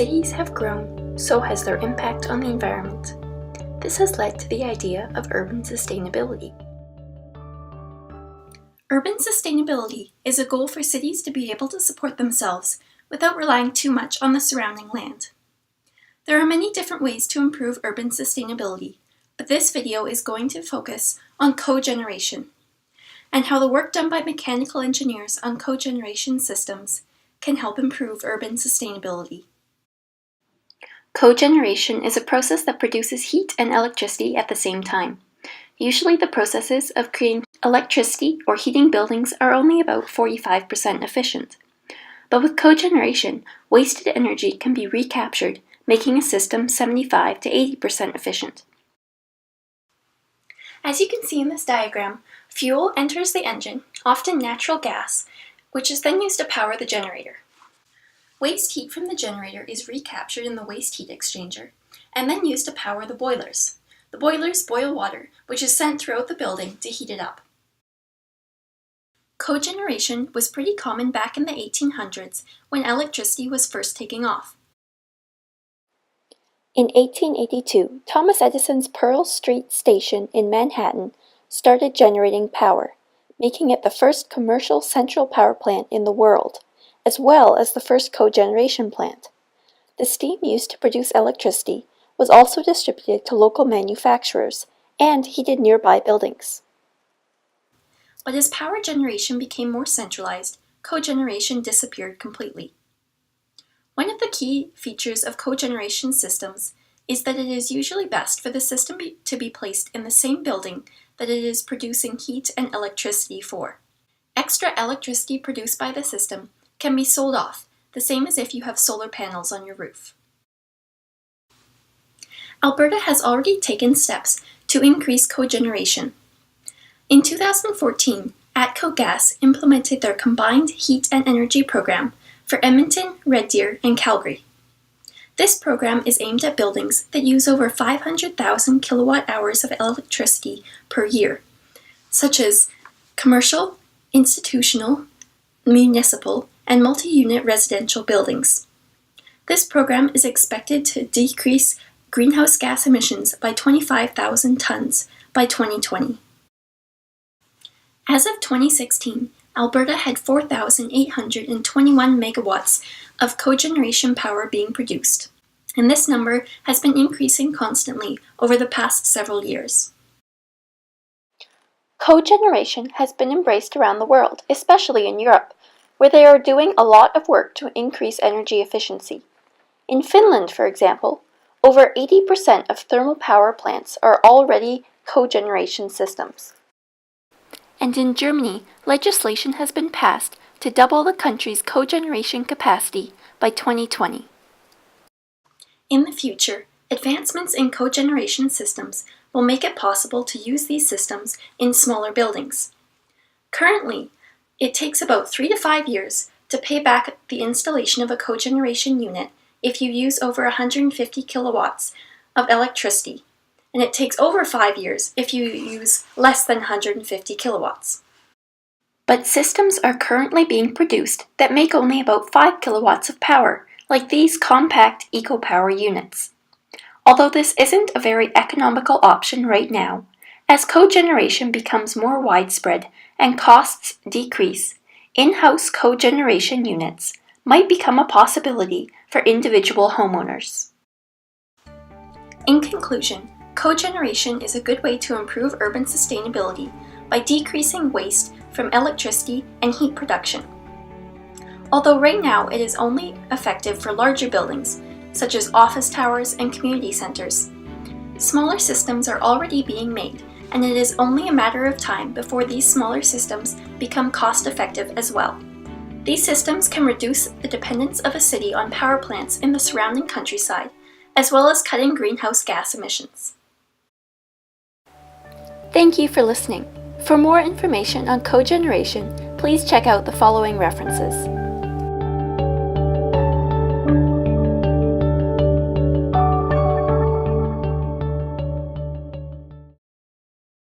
cities have grown, so has their impact on the environment. This has led to the idea of urban sustainability. Urban sustainability is a goal for cities to be able to support themselves without relying too much on the surrounding land. There are many different ways to improve urban sustainability, but this video is going to focus on cogeneration and how the work done by mechanical engineers on cogeneration systems can help improve urban sustainability. Cogeneration is a process that produces heat and electricity at the same time. Usually the processes of creating electricity or heating buildings are only about 45% efficient. But with cogeneration, wasted energy can be recaptured, making a system 75 to 80% efficient. As you can see in this diagram, fuel enters the engine, often natural gas, which is then used to power the generator. Waste heat from the generator is recaptured in the waste heat exchanger and then used to power the boilers. The boilers boil water, which is sent throughout the building to heat it up. Cogeneration was pretty common back in the 1800s when electricity was first taking off. In 1882, Thomas Edison's Pearl Street Station in Manhattan started generating power, making it the first commercial central power plant in the world, as well as the first cogeneration plant. The steam used to produce electricity was also distributed to local manufacturers and heated nearby buildings. But as power generation became more centralized, cogeneration disappeared completely. One of the key features of cogeneration systems is that it is usually best for the system to be placed in the same building that it is producing heat and electricity for. Extra electricity produced by the system can be sold off, the same as if you have solar panels on your roof. Alberta has already taken steps to increase cogeneration. In 2014, ATCO Gas implemented their combined heat and energy program for Edmonton, Red Deer, and Calgary. This program is aimed at buildings that use over 500,000 kilowatt hours of electricity per year, such as commercial, institutional, municipal, and multi-unit residential buildings. This program is expected to decrease greenhouse gas emissions by 25,000 tons by 2020. As of 2016, Alberta had 4,821 megawatts of cogeneration power being produced, and this number has been increasing constantly over the past several years. Cogeneration has been embraced around the world, especially in Europe, where they are doing a lot of work to increase energy efficiency. In Finland, for example, over 80% of thermal power plants are already cogeneration systems. And in Germany, legislation has been passed to double the country's cogeneration capacity by 2020. In the future, advancements in cogeneration systems will make it possible to use these systems in smaller buildings. Currently, it takes about 3 to 5 years to pay back the installation of a cogeneration unit if you use over 150 kilowatts of electricity, and it takes over 5 years if you use less than 150 kilowatts. But systems are currently being produced that make only about 5 kilowatts of power, like these compact EcoPower units. Although this isn't a very economical option right now, as cogeneration becomes more widespread and costs decrease, in-house cogeneration units might become a possibility for individual homeowners. In conclusion, cogeneration is a good way to improve urban sustainability by decreasing waste from electricity and heat production. Although right now it is only effective for larger buildings, such as office towers and community centers, smaller systems are already being made, and it is only a matter of time before these smaller systems become cost-effective as well. These systems can reduce the dependence of a city on power plants in the surrounding countryside, as well as cutting greenhouse gas emissions. Thank you for listening. For more information on cogeneration, please check out the following references.